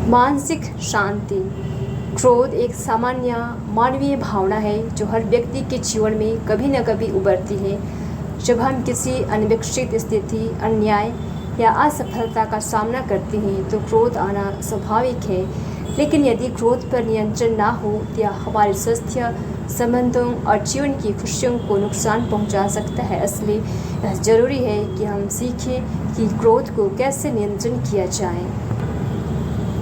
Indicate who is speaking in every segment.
Speaker 1: मानसिक शांति। क्रोध एक सामान्य मानवीय भावना है जो हर व्यक्ति के जीवन में कभी न कभी उभरती है। जब हम किसी अनपेक्षित स्थिति, अन्याय या असफलता का सामना करते हैं तो क्रोध आना स्वाभाविक है। लेकिन यदि क्रोध पर नियंत्रण ना हो तो यह हमारे स्वास्थ्य, संबंधों और जीवन की खुशियों को नुकसान पहुंचा सकता है। इसलिए यह जरूरी है कि हम सीखें कि क्रोध को कैसे नियंत्रण किया जाए।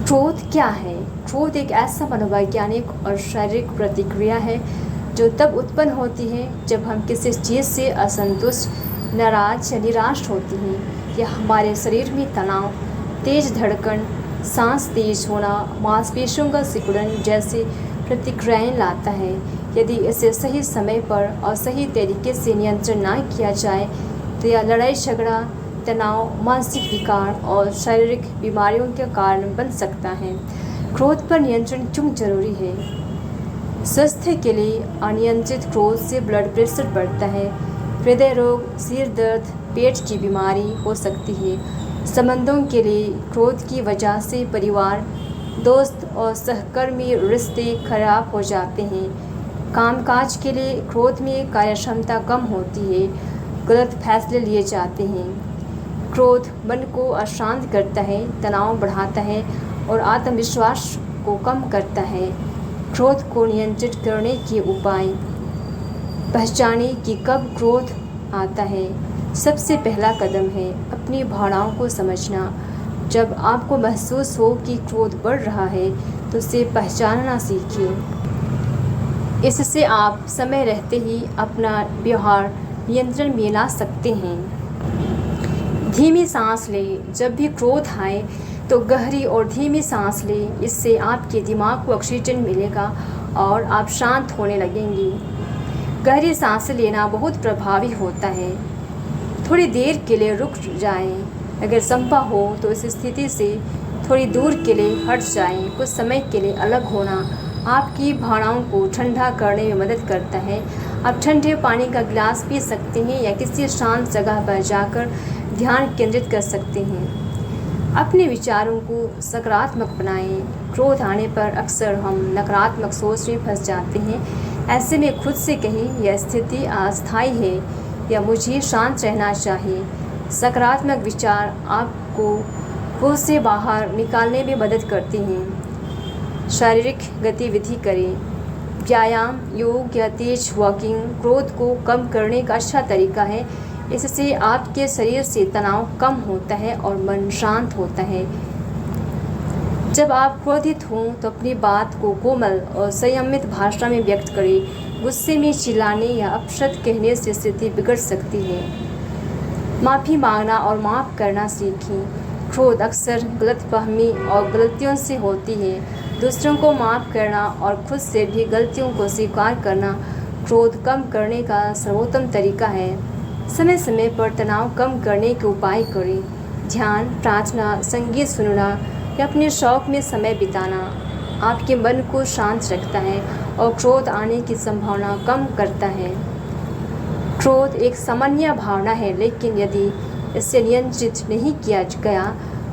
Speaker 1: क्रोध क्या है? क्रोध एक ऐसा मनोवैज्ञानिक और शारीरिक प्रतिक्रिया है जो तब उत्पन्न होती है जब हम किसी चीज़ से असंतुष्ट, नाराज या निराश होते हैं। यह हमारे शरीर में तनाव, तेज धड़कन, सांस तेज होना, मांसपेशियों का सिकुड़न जैसी प्रतिक्रियाएं लाता है। यदि इसे सही समय पर और सही तरीके से नियंत्रण ना किया जाए तो यह लड़ाई झगड़ा, तनाव, मानसिक विकार और शारीरिक बीमारियों के कारण बन सकता है। क्रोध पर नियंत्रण क्यों जरूरी है? स्वास्थ्य के लिए अनियंत्रित क्रोध से ब्लड प्रेशर बढ़ता है, हृदय रोग, सिर दर्द, पेट की बीमारी हो सकती है। संबंधों के लिए क्रोध की वजह से परिवार, दोस्त और सहकर्मी रिश्ते खराब हो जाते हैं। कामकाज के लिए क्रोध में कार्यक्षमता कम होती है, गलत फैसले लिए जाते हैं। क्रोध मन को अशांत करता है, तनाव बढ़ाता है और आत्मविश्वास को कम करता है। क्रोध को नियंत्रित करने के उपाय। पहचानें कि कब क्रोध आता है। सबसे पहला कदम है अपनी भावनाओं को समझना। जब आपको महसूस हो कि क्रोध बढ़ रहा है तो उसे पहचानना सीखिए। इससे आप समय रहते ही अपना व्यवहार नियंत्रण में ला सकते हैं। धीमी सांस लें। जब भी क्रोध आए तो गहरी और धीमी सांस लें। इससे आपके दिमाग को ऑक्सीजन मिलेगा और आप शांत होने लगेंगी। गहरी सांस लेना बहुत प्रभावी होता है। थोड़ी देर के लिए रुक जाएं। अगर संभव हो तो इस स्थिति से थोड़ी दूर के लिए हट जाएं। कुछ समय के लिए अलग होना आपकी भावनाओं को ठंडा करने में मदद करता है। आप ठंडे पानी का गिलास पी सकते हैं या किसी शांत जगह पर जाकर ध्यान केंद्रित कर सकते हैं। अपने विचारों को सकारात्मक बनाएं। क्रोध आने पर अक्सर हम नकारात्मक सोच में फंस जाते हैं। ऐसे में खुद से कहें, यह स्थिति अस्थायी है या मुझे शांत रहना चाहिए। सकारात्मक विचार आपको क्रोध से बाहर निकालने में मदद करते हैं। शारीरिक गतिविधि करें। व्यायाम, योग या तेज वॉकिंग क्रोध को कम करने का अच्छा तरीका है। इससे आपके शरीर से तनाव कम होता है और मन शांत होता है। जब आप क्रोधित हों तो अपनी बात को कोमल और संयमित भाषा में व्यक्त करें। गुस्से में चिल्लाने या अपशब्द कहने से स्थिति बिगड़ सकती है। माफ़ी मांगना और माफ़ करना सीखें। क्रोध अक्सर गलतफहमी और गलतियों से होती है। दूसरों को माफ़ करना और खुद से भी गलतियों को स्वीकार करना क्रोध कम करने का सर्वोत्तम तरीका है। समय समय पर तनाव कम करने के उपाय करें। ध्यान, प्रार्थना, संगीत सुनना या अपने शौक में समय बिताना आपके मन को शांत रखता है और क्रोध आने की संभावना कम करता है। क्रोध एक सामान्य भावना है, लेकिन यदि इसे नियंत्रित नहीं किया गया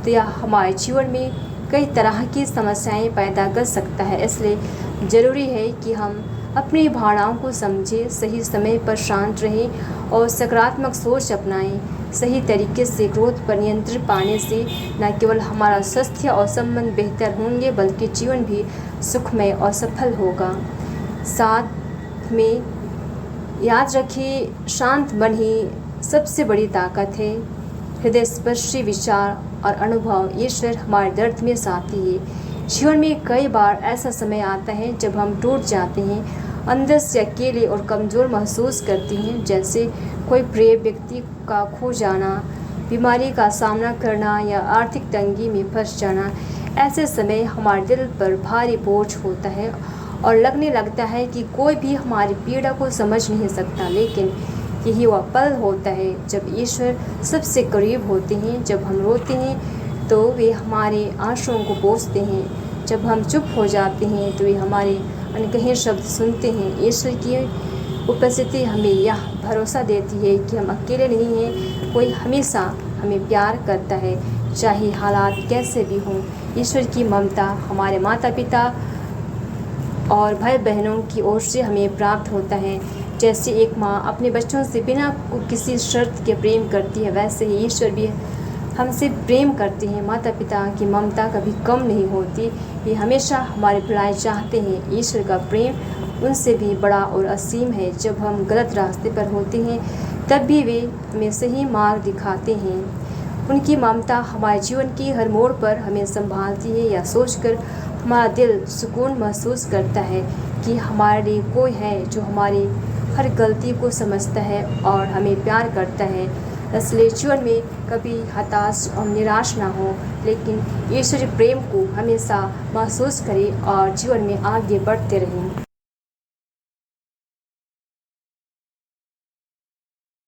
Speaker 1: तो यह हमारे जीवन में कई तरह की समस्याएं पैदा कर सकता है। इसलिए ज़रूरी है कि हम अपनी भावनाओं को समझें, सही समय पर शांत रहें और सकारात्मक सोच अपनाएं। सही तरीके से क्रोध पर नियंत्रण पाने से न केवल हमारा स्वास्थ्य और संबंध बेहतर होंगे बल्कि जीवन भी सुखमय और सफल होगा। साथ में याद रखिए, शांत मन ही सबसे बड़ी ताकत है। हृदय स्पर्शी विचार और अनुभव ईश्वर हमारे दर्द में साथी है। जीवन में कई बार ऐसा समय आता है जब हम टूट जाते हैं, अंदर से अकेले और कमज़ोर महसूस करते हैं, जैसे कोई प्रिय व्यक्ति का खो जाना, बीमारी का सामना करना या आर्थिक तंगी में फंस जाना। ऐसे समय हमारे दिल पर भारी बोझ होता है और लगने लगता है कि कोई भी हमारी पीड़ा को समझ नहीं सकता। लेकिन यही वह पल होता है जब ईश्वर सबसे करीब होते हैं। जब हम रोते हैं तो वे हमारे आंसुओं को पोंछते हैं। जब हम चुप हो जाते हैं तो वे हमारे अनकहे शब्द सुनते हैं। ईश्वर की उपस्थिति हमें यह भरोसा देती है कि हम अकेले नहीं हैं, कोई हमेशा हमें प्यार करता है। चाहे हालात कैसे भी हों। ईश्वर की ममता हमारे माता पिता और भाई बहनों की ओर से हमें प्राप्त होता है। जैसे एक माँ अपने बच्चों से बिना किसी शर्त के प्रेम करती है, वैसे ही ईश्वर भी हमसे प्रेम करते हैं। माता पिता की ममता कभी कम नहीं होती, ये हमेशा हमारी भलाई चाहते हैं। ईश्वर का प्रेम उनसे भी बड़ा और असीम है। जब हम गलत रास्ते पर होते हैं तब भी वे हमें सही मार्ग दिखाते हैं। उनकी ममता हमारे जीवन की हर मोड़ पर हमें संभालती है। यह सोचकर हमारा दिल सुकून महसूस करता है कि हमारे लिए कोई है जो हमारी हर गलती को समझता है और हमें प्यार करता है। इसलिए जीवन में कभी हताश और निराश ना हो, लेकिन ईश्वरीय प्रेम को हमेशा महसूस करें और जीवन में आगे बढ़ते रहें।